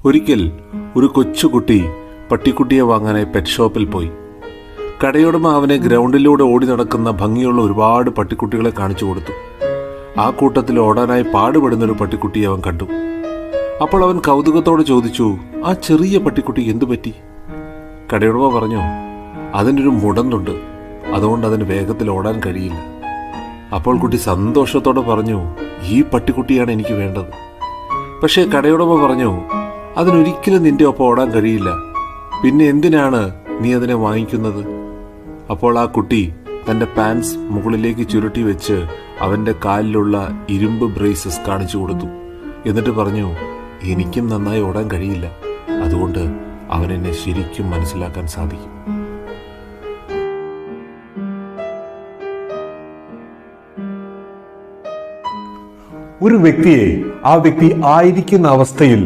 ഒരിക്കൽ ഒരു കൊച്ചുകുട്ടി പട്ടിക്കുട്ടിയെ വാങ്ങാനായി പെറ്റ് ഷോപ്പിൽ പോയി. കടയുടമ അവനെ ഗ്രൗണ്ടിലൂടെ ഓടി നടക്കുന്ന ഭംഗിയുള്ള ഒരുപാട് പട്ടിക്കുട്ടികളെ കാണിച്ചു കൊടുത്തു. ആ കൂട്ടത്തിൽ ഓടാനായി പാടുപെടുന്നൊരു പട്ടിക്കുട്ടിയെ അവൻ കണ്ടു. അപ്പോൾ അവൻ കൗതുകത്തോടെ ചോദിച്ചു, ആ ചെറിയ പട്ടിക്കുട്ടി എന്തു പറ്റി? കടയുടമ പറഞ്ഞു, അതിനൊരു മുടന്തുണ്ട്, അതുകൊണ്ട് അതിന് വേഗത്തിൽ ഓടാൻ കഴിയില്ല. അപ്പോൾ കുട്ടി സന്തോഷത്തോടെ പറഞ്ഞു, ഈ പട്ടിക്കുട്ടിയാണ് എനിക്ക് വേണ്ടത്. പക്ഷേ കടയുടമ പറഞ്ഞു, അതിനൊരിക്കലും നിന്റെ ഒപ്പം ഓടാൻ കഴിയില്ല, പിന്നെ എന്തിനാണ് നീ അതിനെ വാങ്ങിക്കുന്നത്? അപ്പോൾ ആ കുട്ടി തൻ്റെ പാൻസ് മുകളിലേക്ക് ചുരുട്ടി വെച്ച് അവൻ്റെ കാലിലുള്ള ഇരുമ്പ് ബ്രേസസ് കാണിച്ചു കൊടുത്തു. എന്നിട്ട് പറഞ്ഞു, എനിക്കും നന്നായി ഓടാൻ കഴിയില്ല, അതുകൊണ്ട് അവനെന്നെ ശരിക്കും മനസ്സിലാക്കാൻ സാധിക്കും. ഒരു വ്യക്തിയെ ആ വ്യക്തി ആയിരിക്കുന്ന അവസ്ഥയിൽ